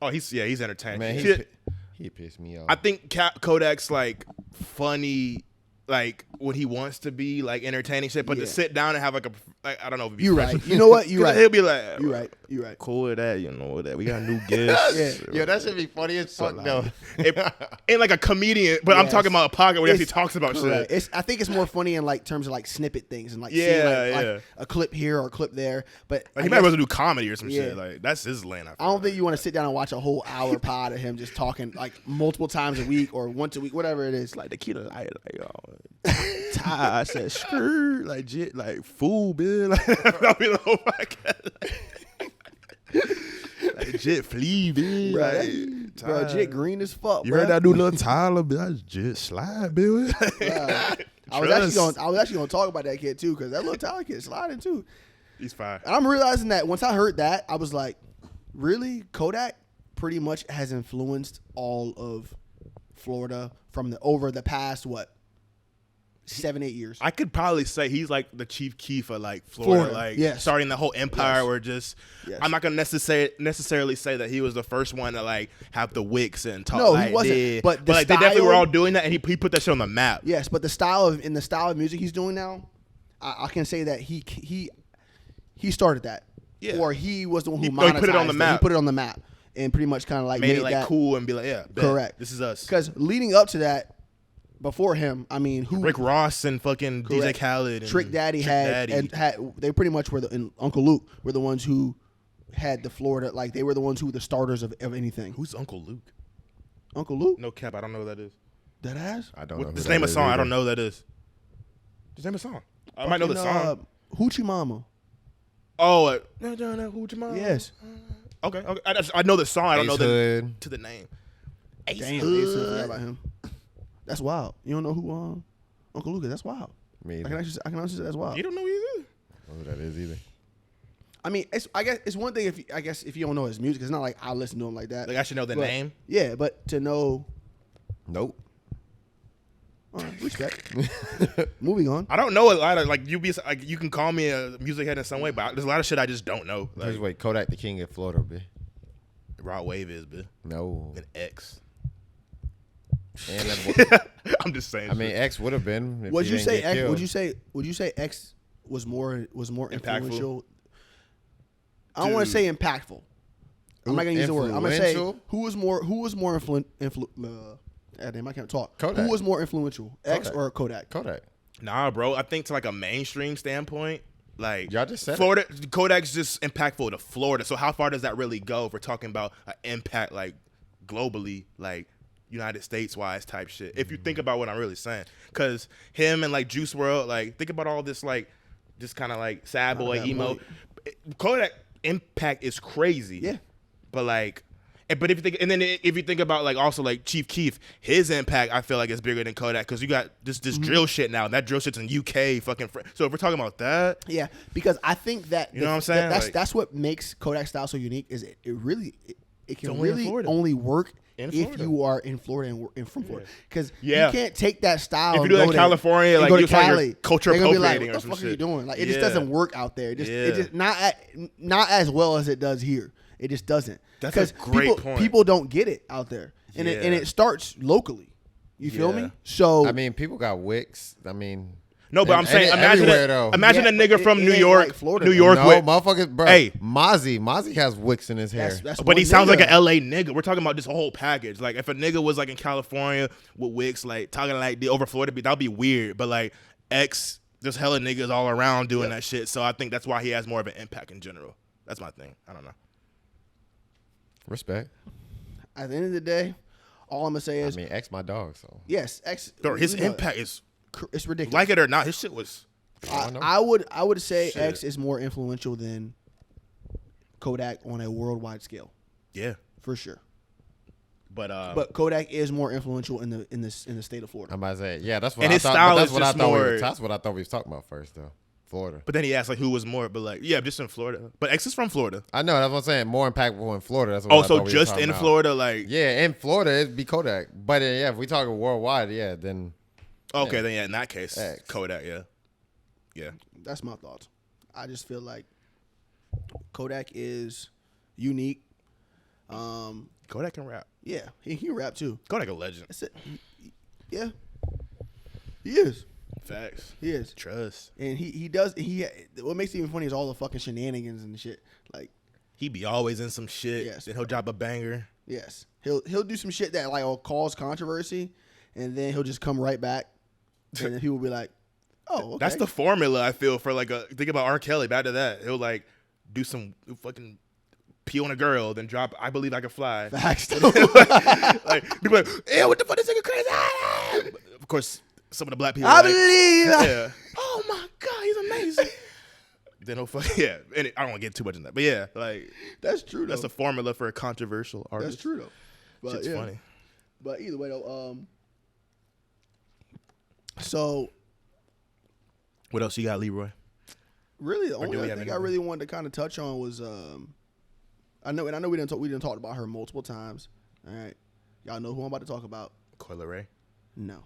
Oh, he's entertaining. Man, he pissed me off. I think Kodak's like funny, like when he wants to be like entertaining shit, but to sit down and have like I don't know. If you're right. You know what? You're right. He'll be like, you're right. You're right. Cool with that. You know that we got new guests. Yeah, that should be funny as fuck though. And like a comedian, but I'm talking about a pocket where he actually talks about shit. I think it's more funny in like terms of like snippet things and like seeing like a clip here or a clip there. But like, he might as well do comedy or some shit. Like that's his lane. I don't think you want to sit down and watch a whole hour pod of him just talking like multiple times a week or once a week, whatever it is. Like the kid like Ty, I said skirt, like jit, like fool, bitch. Like, that'll be the whole podcast. Like jit flea, bitch. Right. Bro, jit green as fuck. You heard that new little Tyler, bitch? I jit slide, bitch. I was actually gonna talk about that kid too, because that little Tyler kid sliding too. He's fine. And I'm realizing that once I heard that, I was like, really? Kodak pretty much has influenced all of Florida from over the past 7-8 years. I could probably say he's like the Chief Keef of like Florida. Like starting the whole empire or just I'm not gonna necessarily say that he was the first one to like have the wicks and talk. No, he wasn't. Did. But like they definitely were all doing that, and he put that shit on the map. Yes, but the style of music he's doing now, I can say that he started that. Yeah. Or he was the one who monetized put it on the map. He put it on the map and pretty much kind of like made it like that cool and be like, yeah, correct. This is us. Because leading up to that, before him, I mean, Rick Ross and fucking DJ Khaled and Trick Daddy had they pretty much were and Uncle Luke were the ones who had the Florida, like they were the ones who were the starters of anything. Who's Uncle Luke? Uncle Luke? No cap, I don't know who that is. That ass? I don't know. Just name a song. I don't know who that is. Just name a song. I might know the song. Hoochie Mama. Oh, Hoochie Mama. Yes. Okay. I know the song. I don't know the name. Ace Hood. Forgot about him. That's wild. You don't know who Uncle Luke is? That's wild. Me I can actually say that's wild. You don't know either. I don't know who that is either. I mean, I guess it's one thing if you don't know his music. It's not like I listen to him like that. Like I should know the name. Yeah, but to know. Nope. All right, respect. Moving on. I don't know a lot of like you can call me a music head in some way, but there's a lot of shit I just don't know. Like, wait, Kodak the king of Florida, bitch. Rod Wave is, bitch. No. An X. And that I'm just saying. I mean, X would have been. Would you say X was more influential? I don't want to say impactful. I'm not gonna use the word. I'm gonna say who was more damn, I can't talk. Kodak. Who was more influential, X or Kodak? Kodak. Nah, bro. I think to like a mainstream standpoint, like y'all just said Florida, Kodak's just impactful to Florida. So how far does that really go if we're talking about an impact like globally, like United States wise type shit? If you think about what I'm really saying, because him and like Juice WRLD, like think about all this like just kind of like sad boy emo. Kodak impact is crazy. Yeah, but like. But if you think about like also like Chief Keef, his impact I feel like is bigger than Kodak because you got this drill shit now, and that drill shit's in UK fucking. So if we're talking about that, yeah, because I think that you know what I'm saying. That's what makes Kodak style so unique. Is it can really only work if you are in Florida and from Florida, because you can't take that style. If you do that in California, like go you're to Cali, like culture appropriating like, or some shit. What the fuck are you doing? Like it just doesn't work out there. It just not as well as it does here. It just doesn't. That's a great point. People don't get it out there, and it starts locally. You feel me? So I mean, people got wicks. I mean, No, but I'm saying, imagine a nigga from New York, like Florida, New York no, with motherfuckers, bro. Hey, Mozzie has wicks in his hair. But he sounds like an LA nigga. We're talking about this whole package. Like if a nigga was like in California with wicks, like talking like the over Florida, that'd be weird. But like X, there's hella niggas all around doing that shit. So I think that's why he has more of an impact in general. That's my thing. I don't know. Respect. At the end of the day, all I'm gonna say is, X my dog. So yes, X. Bro, his impact is, it's ridiculous. Like it or not, his shit was. I would say X is more influential than Kodak on a worldwide scale. Yeah, for sure. But Kodak is more influential in the state of Florida. I'm about to say, yeah, that's what and I his thought. Style that's is what I just thought. more, That's what I thought we was talking about first, though. Florida. But then he asked like who was more, but like just in Florida. But X is from Florida. I know, that's what I'm saying. More impactful in Florida. That's what I thought we just in about. Florida, like in Florida it'd be Kodak. But if we talking worldwide, then okay, then in that case, X. Kodak, yeah. That's my thoughts. I just feel like Kodak is unique. Kodak can rap. Yeah, he can rap too. Kodak a legend. That's it. Yeah, he is. Facts. He is. Trust. And he does. What makes it even funny is all the fucking shenanigans and shit. Like he be always in some shit. Yes. Then he'll drop a banger. Yes, he'll do some shit that like will cause controversy, and then he'll just come right back, and then people will be like, "Oh, okay." That's the formula I feel for like think about R. Kelly. Back to that, he'll like do some fucking pee on a girl, then drop "I Believe I Can Fly." Facts. like people like, "Yeah, what the fuck is this nigga crazy?" Of course, some of the black people. I are believe. Yeah. Oh my god, he's amazing. Then he'll fuck and I don't want to get too much in that, but yeah, like that's true. That's though. a formula for a controversial artist. That's true though. But Shit's funny. But either way though, so what else you got, Leroy? Really, the only thing I really wanted to kind of touch on was I know we didn't talk about her multiple times. All right, y'all know who I'm about to talk about. Coi Leray. No.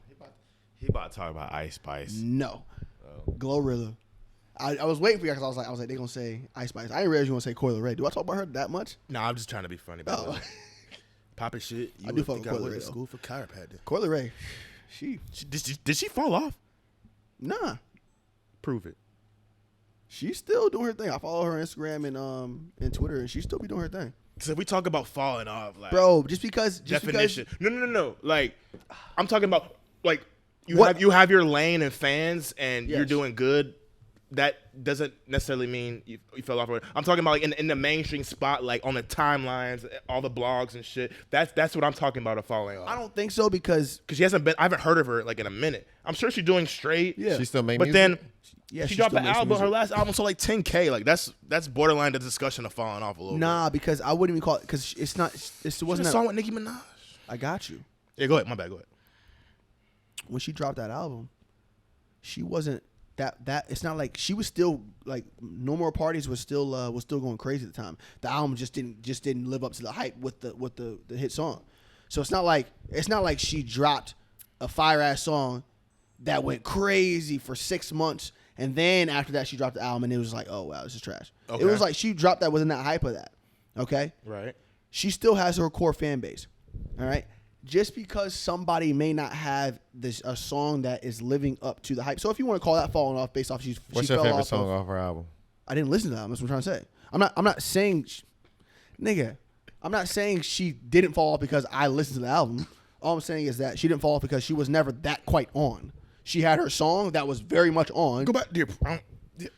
He about to talk about Ice Spice. No. Glorilla. I was waiting for you because I was like, they gonna say Ice Spice. I didn't realize you gonna say Coi Leray. Do I talk about her that much? No, I'm just trying to be funny about it. Poppin' shit. I do fuck with Coi Leray. I went to school for chiropractic. Coi Leray. Did she fall off? Nah. Prove it. She's still doing her thing. I follow her Instagram and Twitter, and she still be doing her thing. So if we talk about falling off, like bro, just because definition. No. Like I'm talking about like you have your lane and fans, and you're doing good. That doesn't necessarily mean you fell off. I'm talking about like in the mainstream spot, like on the timelines, all the blogs and shit. That's what I'm talking about of falling off. I don't think so because she hasn't been. I haven't heard of her like in a minute. I'm sure she's doing straight. Yeah, she still makes music. Then she dropped the album. Music. Her last album sold like 10K. Like that's borderline the discussion of falling off a little. Nah, because I wouldn't even call it because it's not. It wasn't a song with Nicki Minaj. I got you. Yeah, go ahead. My bad. Go ahead. When she dropped that album, she wasn't. That it's not like she was still like No More Parties was still going crazy at the time. The album just didn't live up to the hype with the hit song. So it's not like she dropped a fire ass song that went crazy for 6 months and then after that she dropped the album and it was like, oh wow, this is trash. Okay. It was like she dropped that within that hype of that. Okay? Right. She still has her core fan base. All right? Just because somebody may not have a song that is living up to the hype. So if you want to call that falling off based off what's your favorite song off her album? I didn't listen to that. That's what I'm trying to say. I'm not saying I'm not saying she didn't fall off because I listened to the album. All I'm saying is that she didn't fall off because she was never that quite on. She had her song that was very much on. Go back, dear.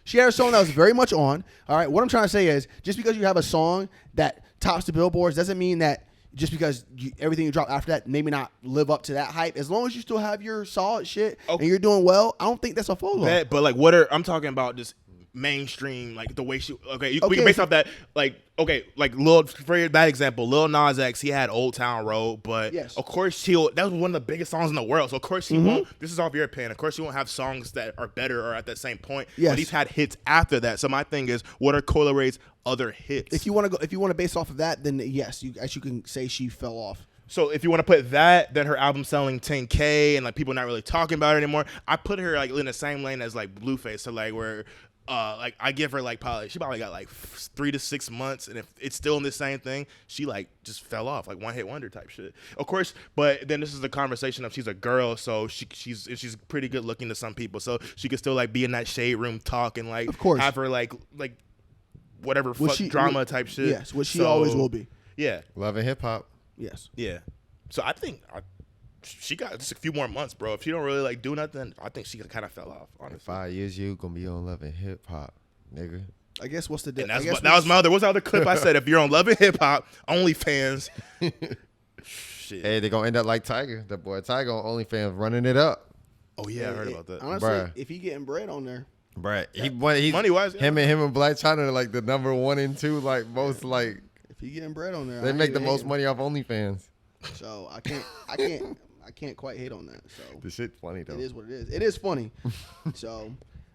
She had a song that was very much on. All right. What I'm trying to say is just because you have a song that tops the billboards doesn't mean that just because everything you drop after that maybe not live up to that hype. As long as you still have your solid shit and you're doing well, I don't think that's a fall off. But like, I'm talking about just mainstream, like the way she. We can base off that. Like for a bad example, Lil Nas X, he had Old Town Road, but of course that was one of the biggest songs in the world. So of course he won't. This is off your opinion. Of course he won't have songs that are better or at that same point. Yes. But he's had hits after that. So my thing is, what are Coi Leray's other hits? If you want to base off of that, then yes, you can say she fell off. So if you want to put that, then her album selling 10K and like people not really talking about it anymore. I put her like in the same lane as like Blueface. So like where like I give her like she probably got like 3 to 6 months, and if it's still in the same thing, she like just fell off, like one hit wonder type shit. Of course, but then this is the conversation of she's a girl, so she's pretty good looking to some people, so she could still like be in that shade room talk and like of course have her like whatever drama type shit. Yes, what she always will be. Yeah, Love and hip hop. Yes. Yeah. So I think she got just a few more months, bro. If she don't really like do nothing, I think she kind of fell off. Honestly, 5 years you gonna be on Love and Hip Hop, nigga. I guess what's the and that was my other. What's the other clip I said? If you're on Love and Hip Hop, OnlyFans. Shit. Hey, they gonna end up like Tiger. That boy Tiger on OnlyFans running it up. Oh yeah, I heard about that. Honestly, Bruh. if he getting bread on there, Bruh, he's money wise, him and Black China are like the number 1 and 2, like most like. if he getting bread on there, They make the most money off OnlyFans. So I can't quite hate on that. So The shit funny though. it is what it is. It is funny. So,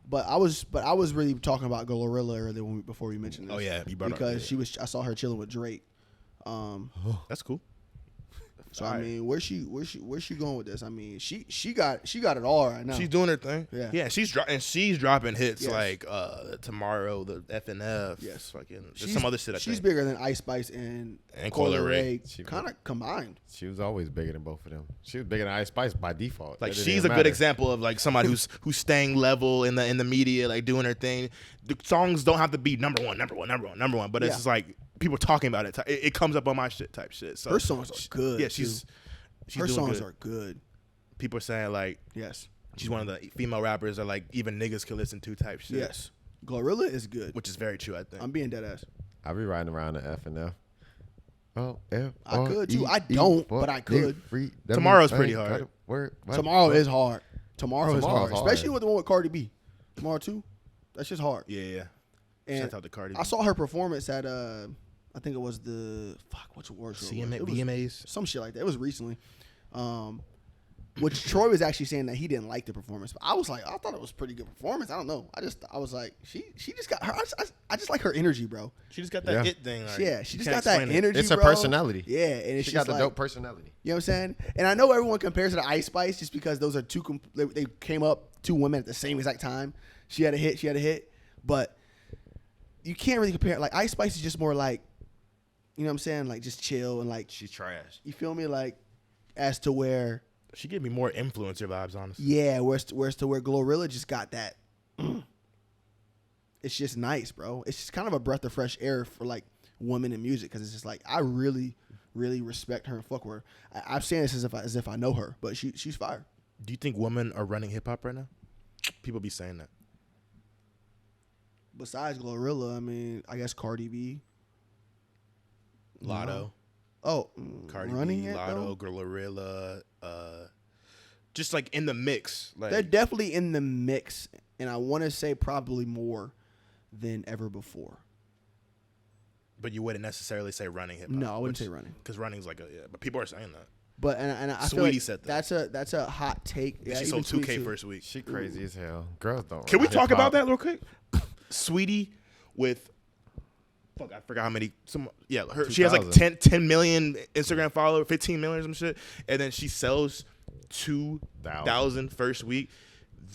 but I was really talking about Glorilla earlier before we mentioned this. Oh yeah, you brought because up, I saw her chilling with Drake. That's cool. So I mean, where's she going with this? I mean, she got it all right now. She's doing her thing. Yeah. She's dropping hits Yes. like Tomorrow, the FNF. Yes. Fucking there's some other shit. She's bigger than Ice Spice and Coi Leray. kind of combined. She was always bigger than both of them. She was bigger than Ice Spice by default. Like That didn't she's a matter. good example of like somebody who's staying level in the media, like doing her thing. The songs don't have to be number one, but it's just like people talking about it. It comes up on my shit type shit. So Her songs are good. Yeah, she's her doing songs good. are good. People are saying like Yes. she's one of the female rappers that like even niggas can listen to type shit. Yes. Glorilla is good. Which is very true, I think. I'm being dead ass. I be riding around the F and F. Oh, I could too. I don't, but I could. Tomorrow's pretty hard. Tomorrow is hard. Tomorrow is Tomorrow's hard, especially with the one with Cardi B. Tomorrow too. That's just hard. Yeah. And Shout out to Cardi B. I saw her performance at I think it was the what's the word? VMAs, some shit like that. It was recently. Which Troy was actually saying that he didn't like the performance, but I was like, I thought it was a pretty good performance. I don't know. I was like, she just got her. I just like her energy, bro. She just got that it thing. Like, Yeah, she just got that energy. It's her bro. personality. Yeah, and she got the dope personality. You know what I'm saying? And I know everyone compares her to Ice Spice just because those are they came up, 2 women at the same exact time. She had a hit, but you can't really compare. Like Ice Spice is just more like, you know what I'm saying? Like just chill and like She's trash. you feel me? Like as to where she gave me more influencer vibes, honestly. yeah, where's to where Glorilla just got that. It's just nice, bro. It's just kind of a breath of fresh air for like women in music because it's just like I really, really respect her and fuck with her. I'm saying this as if I know her, but she's fire. Do you think women are running hip hop right now? People be saying that. Besides Glorilla, I mean, I guess Cardi B, Lotto. Oh, Cardi running B, it, Lotto, though? Glorilla, just like in the mix. Like They're definitely in the mix, and I want to say probably more than ever before. But you wouldn't necessarily say running hip hop. No, I wouldn't say running. Because running's like but people are saying that. But and I feel Saweetie like said that. that's a hot take. Yeah, she even sold 2K Saweetie first week. She crazy as hell. Girls don't. Can we run talk hip-hop. about that real quick? Saweetie with I forgot how many. She has like 10 million Instagram followers, 15 million or some shit, and then she sells 2,000 first week.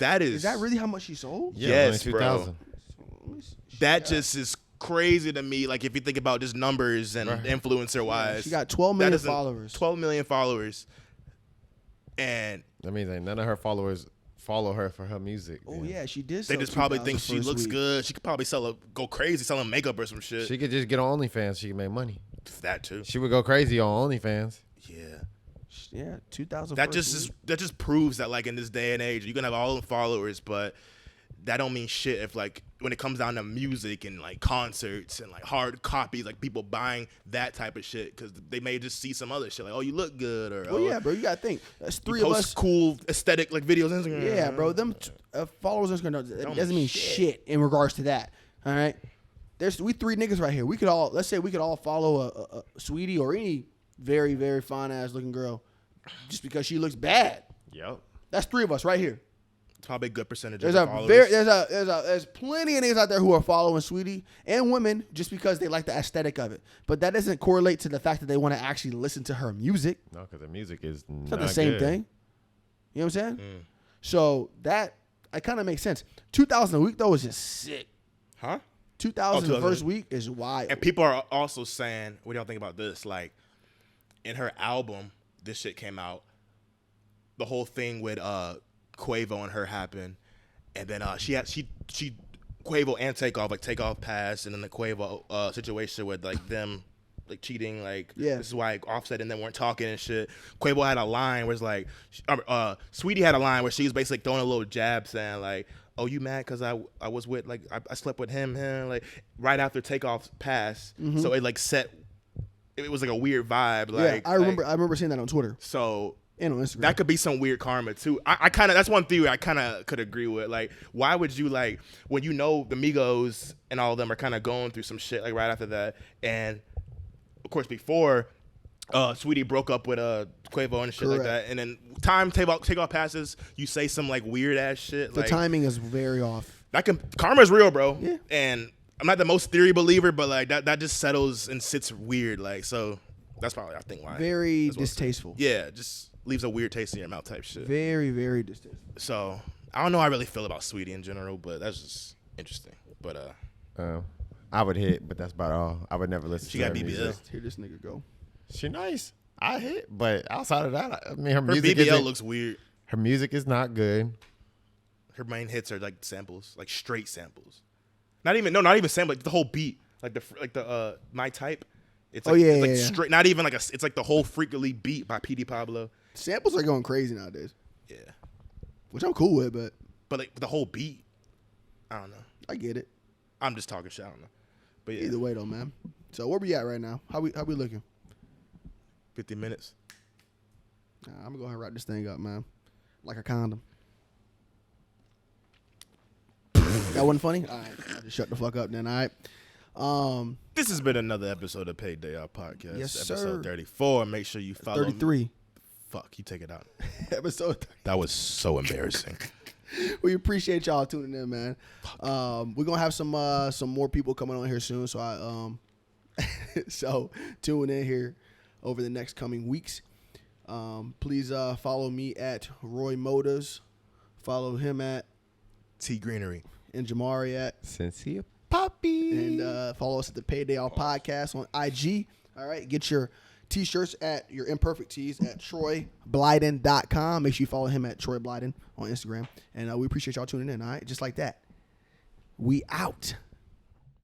Is that really how much she sold? Yeah, Yes, only 2,000. That just is crazy to me. Like if you think about just numbers and influencer wise, She got 12 million followers. 12 million followers, and That means ain't none of her followers follow her for her music. Oh man. yeah, she did. they sell just probably 2,000 think she first looks week. good. She could probably go crazy selling makeup or some shit. She could just get on OnlyFans. She can make money. That too. She would go crazy on OnlyFans. Yeah. Yeah, 2,000. That just proves that like in this day and age you can have all the followers, but that don't mean shit if like when it comes down to music and like concerts and like hard copies, like people buying that type of shit because they may just see some other shit like, oh, you look good, or Well, yeah, bro, you gotta think. That's three you of post us. cool aesthetic like videos on Instagram. Yeah, bro. Them followers is gonna. It Don't doesn't mean shit in regards to that. All right. We 3 niggas right here. We could all follow a Saweetie or any very, very fine ass looking girl just because she looks bad. Yep. That's 3 of us right here. It's probably a good percentage There's of followers. there's plenty of niggas out there who are following Saweetie and women just because they like the aesthetic of it. But that doesn't correlate to the fact that they want to actually listen to her music. No, because the music is It's not the same thing. You know what I'm saying? So that it kind of makes sense. 2,000 a week though is just sick. Huh? 2,000 the first week is wild. And people are also saying, what do y'all think about this? Like, in her album, this shit came out. The whole thing with Quavo and her happened, and then she Quavo and Takeoff passed, and then the Quavo situation with like them like cheating, like this is why Offset and them weren't talking and shit. Quavo had a line where it's like, Saweetie had a line where she was basically throwing a little jab saying like, oh, you mad because I was with like I slept with him like right after Takeoff passed, so it like set. It was like a weird vibe. Like I remember seeing that on Twitter. So. And on Instagram. That could be some weird karma too. I kind of, that's one theory I kind of could agree with. Like, why would you like, when you know the Migos and all of them are kind of going through some shit like right after that, and of course before Saweetie broke up with Quavo and shit like that, and then Takeoff passes, you say some like weird ass shit. The timing is very off. Karma's real, bro. Yeah. And I'm not the most theory believer, but like that just settles and sits weird. Like, so that's probably I think why. Very distasteful. Yeah, just leaves a weird taste in your mouth type shit. Very, very distasteful. So I don't know how I really feel about Saweetie in general, but that's just interesting. But I would hit, but that's about all. I would never listen to her BBL. music. Hear this nigga go. She nice. I hit, but outside of that, I mean, her music BBL looks weird. Her music is not good. Her main hits are like samples, like straight samples. Not even sample, like the whole beat, like the My Type. It's like straight, not even like it's like the whole Freakily beat by PD Pablo. Samples are going crazy nowadays. Yeah. Which I'm cool with, but like the whole beat, I don't know. I get it. I'm just talking shit, I don't know. But yeah. Either way though, man. So where we at right now? How we looking? 50 minutes. I'm gonna go ahead and wrap this thing up, man. Like a condom. That wasn't funny? All right. I'll just shut the fuck up then, all right? This has been another episode of Payday Our Podcast. Yes, sir. Episode 34. Make sure you follow 33. me. Fuck, you take it out. Episode 30. That was so embarrassing. We appreciate y'all tuning in, man. We're gonna have some more people coming on here soon, so so tune in here over the next coming weeks. Please follow me at Roy Motors. Follow him at T Greenery. And Jamari at Sincere Poppy. And follow us at the Payday All Podcast on IG. All right. Get your T-shirts at your imperfect tees at TroyBlyden.com. Make sure you follow him at Troy Blyden on Instagram. And we appreciate y'all tuning in. All right. Just like that. We out.